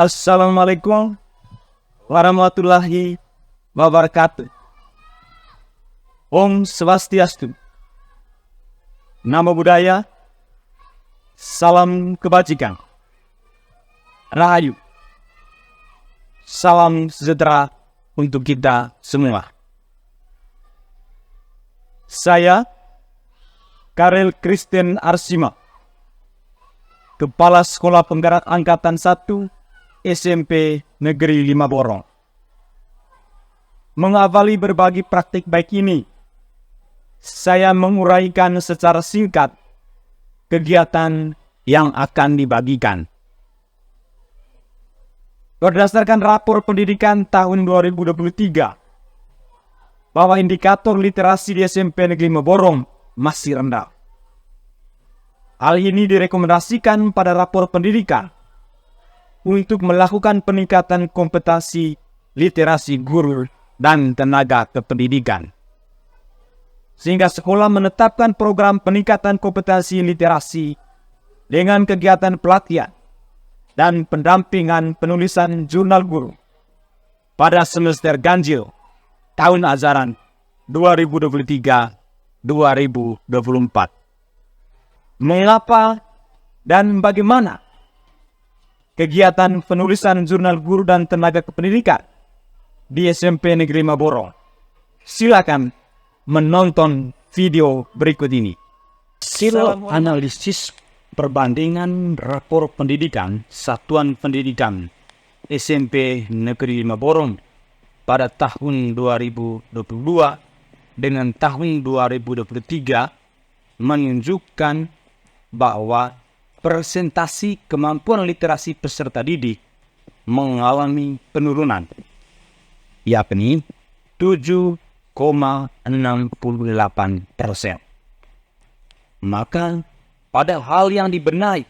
Assalamualaikum warahmatullahi wabarakatuh. Om Swastiastu. Namo Buddhaya. Salam kebajikan. Rahayu. Salam sejahtera untuk kita semua. Saya Karel Kristen Arsima, Kepala Sekolah Penggerak Angkatan 1 SMP Negeri 5 Borong. Mengawali berbagi praktik baik ini, saya menguraikan secara singkat kegiatan yang akan dibagikan. Berdasarkan rapor pendidikan tahun 2023, bahwa indikator literasi di SMP Negeri 5 Borong masih rendah. Hal ini direkomendasikan pada rapor pendidikan untuk melakukan peningkatan kompetensi literasi guru dan tenaga kependidikan. Sehingga sekolah menetapkan program peningkatan kompetensi literasi dengan kegiatan pelatihan dan pendampingan penulisan jurnal guru pada semester ganjil tahun ajaran 2023-2024. Mengapa dan bagaimana kegiatan penulisan jurnal guru dan tenaga kependidikan di SMP Negeri 5 Borong? Silakan menonton video berikut ini. Hasil analisis perbandingan rapor pendidikan Satuan Pendidikan SMP Negeri 5 Borong pada tahun 2022 dengan tahun 2023 menunjukkan bahwa presentasi kemampuan literasi peserta didik mengalami penurunan, yakni 7,68%. Maka pada hal yang dibenahi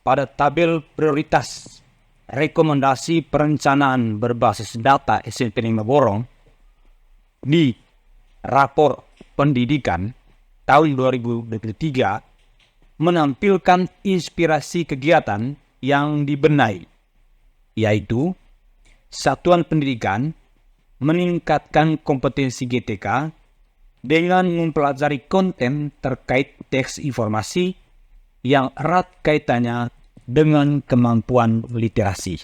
pada tabel prioritas rekomendasi perencanaan berbasis data SMP 5 Borong di rapor pendidikan tahun 2023 menampilkan inspirasi kegiatan yang dibenahi, yaitu satuan pendidikan meningkatkan kompetensi GTK dengan mempelajari konten terkait teks informasi yang erat kaitannya dengan kemampuan literasi.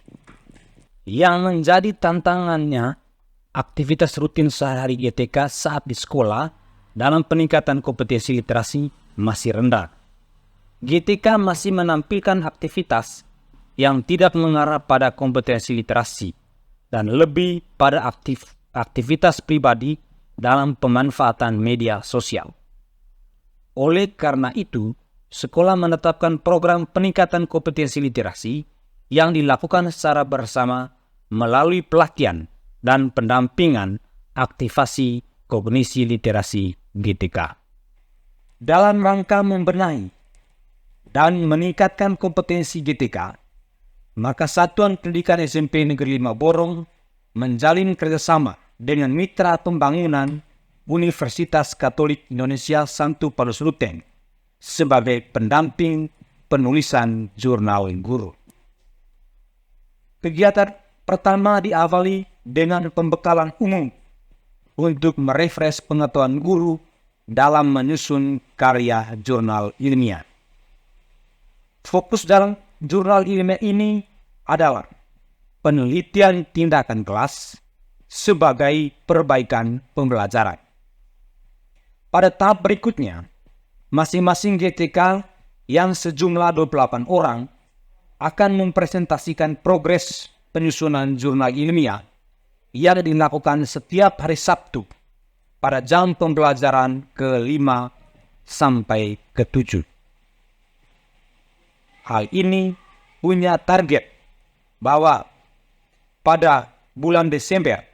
Yang menjadi tantangannya, aktivitas rutin sehari GTK saat di sekolah dalam peningkatan kompetensi literasi masih rendah. GTK masih menampilkan aktivitas yang tidak mengarah pada kompetensi literasi dan lebih pada aktivitas pribadi dalam pemanfaatan media sosial. Oleh karena itu, sekolah menetapkan program peningkatan kompetensi literasi yang dilakukan secara bersama melalui pelatihan dan pendampingan aktivasi kognisi literasi GTK. Dalam rangka membenahi dan meningkatkan kompetensi GTK, maka Satuan Pendidikan SMP Negeri 5 Borong menjalin kerjasama dengan Mitra Pembangunan Universitas Katolik Indonesia Santo Paulus Ruteng sebagai pendamping penulisan jurnal guru. Kegiatan pertama diawali dengan pembekalan umum untuk merefresh pengetahuan guru dalam menyusun karya jurnal ilmiah. Fokus dalam jurnal ilmiah ini adalah penelitian tindakan kelas sebagai perbaikan pembelajaran. Pada tahap berikutnya, masing-masing GTK yang sejumlah 28 orang akan mempresentasikan progres penyusunan jurnal ilmiah yang dilakukan setiap hari Sabtu pada jam pembelajaran ke-5 sampai ke-7. Hal ini punya target bahwa pada bulan Desember,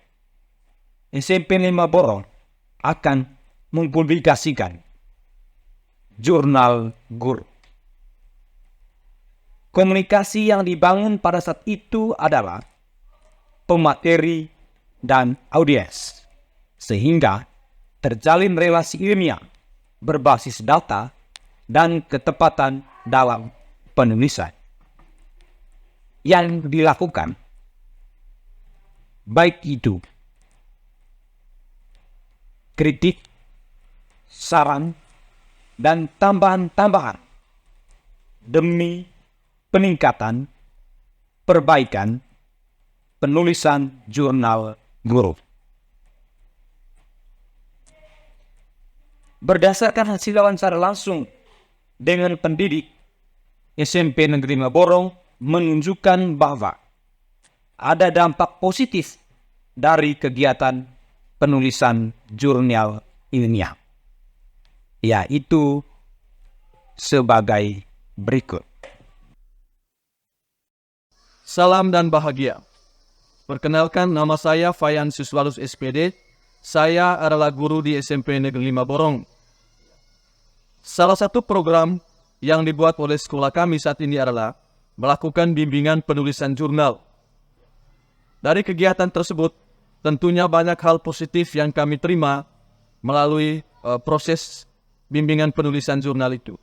SMP 5 Borong akan mempublikasikan jurnal guru. Komunikasi yang dibangun pada saat itu adalah pemateri dan audiens, sehingga terjalin relasi ilmiah berbasis data dan ketepatan dalam penulisan. yang dilakukan, baik itu kritik, saran, dan tambahan-tambahan demi peningkatan perbaikan penulisan jurnal guru. Berdasarkan hasil wawancara langsung dengan pendidik, SMP Negeri Maborong menunjukkan bahwa ada dampak positif dari kegiatan penulisan jurnal ilmiah, yaitu sebagai berikut. Salam dan bahagia. Perkenalkan, nama saya Fayan Siswalus SPD. Saya adalah guru di SMP Negeri 5 Borong. Salah satu program yang dibuat oleh sekolah kami saat ini adalah melakukan bimbingan penulisan jurnal. Dari kegiatan tersebut, tentunya banyak hal positif yang kami terima melalui proses bimbingan penulisan jurnal itu.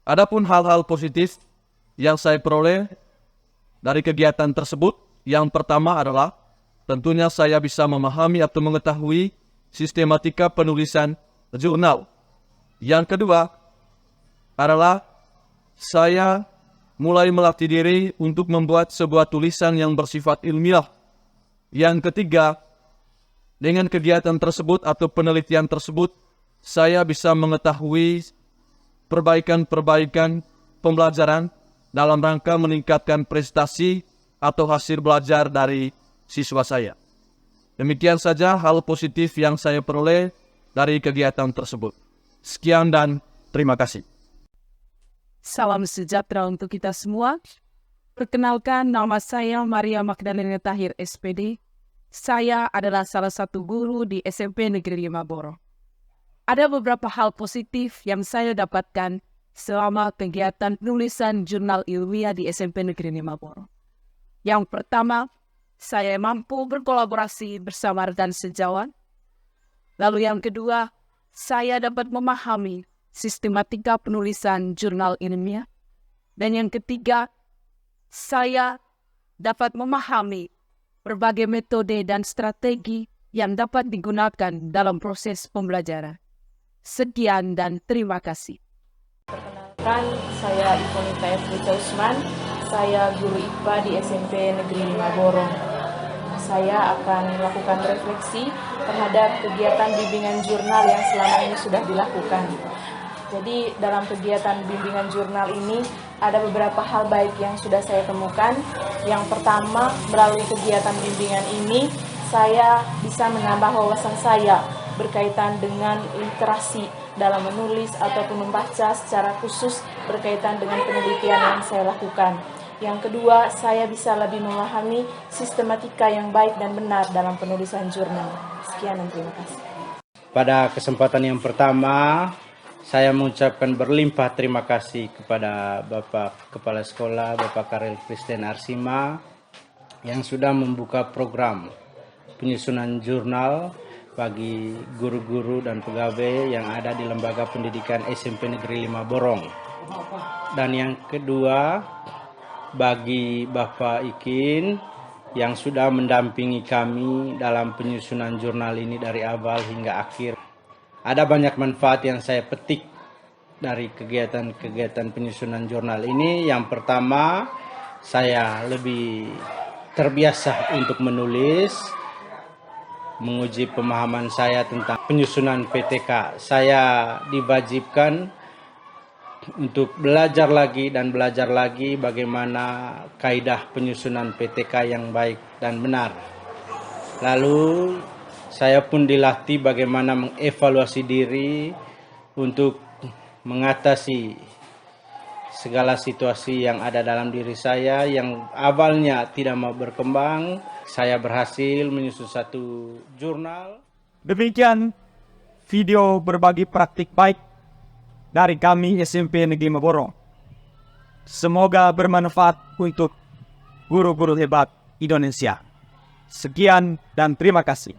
Adapun hal-hal positif yang saya peroleh dari kegiatan tersebut, yang pertama adalah tentunya saya bisa memahami atau mengetahui sistematika penulisan jurnal. Yang kedua adalah saya mulai melatih diri untuk membuat sebuah tulisan yang bersifat ilmiah. Yang ketiga, dengan kegiatan tersebut atau penelitian tersebut, saya bisa mengetahui perbaikan-perbaikan pembelajaran dalam rangka meningkatkan prestasi atau hasil belajar dari siswa saya. Demikian saja hal positif yang saya peroleh dari kegiatan tersebut. Sekian dan terima kasih. Salam sejahtera untuk kita semua. Perkenalkan, nama saya Maria Magdalena Tahir SPD. Saya adalah salah satu guru di SMP Negeri 5 Borong. Ada beberapa hal positif yang saya dapatkan selama kegiatan penulisan jurnal ilmiah di SMP Negeri 5 Borong. Yang pertama, saya mampu berkolaborasi bersama rekan sejawat. Lalu yang kedua, saya dapat memahami sistematika penulisan jurnal ilmiah. Dan yang ketiga, saya dapat memahami berbagai metode dan strategi yang dapat digunakan dalam proses pembelajaran. Sekian dan terima kasih. Perkenalkan, saya Ikonita Efrita Usman. Saya guru IPA di SMP Negeri 5 Borong. Saya akan melakukan refleksi terhadap kegiatan bimbingan jurnal yang selama ini sudah dilakukan. Jadi dalam kegiatan bimbingan jurnal ini ada beberapa hal baik yang sudah saya temukan. Yang pertama, melalui kegiatan bimbingan ini saya bisa menambah wawasan saya berkaitan dengan literasi dalam menulis ataupun membaca secara khusus berkaitan dengan penelitian yang saya lakukan. Yang kedua, saya bisa lebih memahami sistematika yang baik dan benar dalam penulisan jurnal. Sekian dan terima kasih. Pada kesempatan yang pertama, saya mengucapkan berlimpah terima kasih kepada Bapak Kepala Sekolah, Bapak Karel Kristen Arsima, yang sudah membuka program penyusunan jurnal bagi guru-guru dan pegawai yang ada di Lembaga Pendidikan SMP Negeri 5 Borong. Dan yang kedua, bagi Bapak Ikin yang sudah mendampingi kami dalam penyusunan jurnal ini dari awal hingga akhir. Ada banyak manfaat yang saya petik dari kegiatan-kegiatan penyusunan jurnal ini. Yang pertama, saya lebih terbiasa untuk menulis, menguji pemahaman saya tentang penyusunan PTK. Saya diwajibkan untuk belajar lagi dan belajar lagi bagaimana kaidah penyusunan PTK yang baik dan benar. Lalu saya pun dilatih bagaimana mengevaluasi diri untuk mengatasi segala situasi yang ada dalam diri saya yang awalnya tidak mau berkembang. Saya berhasil menyusun satu jurnal. Demikian video berbagi praktik baik dari kami SMP Negeri 5 Borong. Semoga bermanfaat untuk guru-guru hebat Indonesia. Sekian dan terima kasih.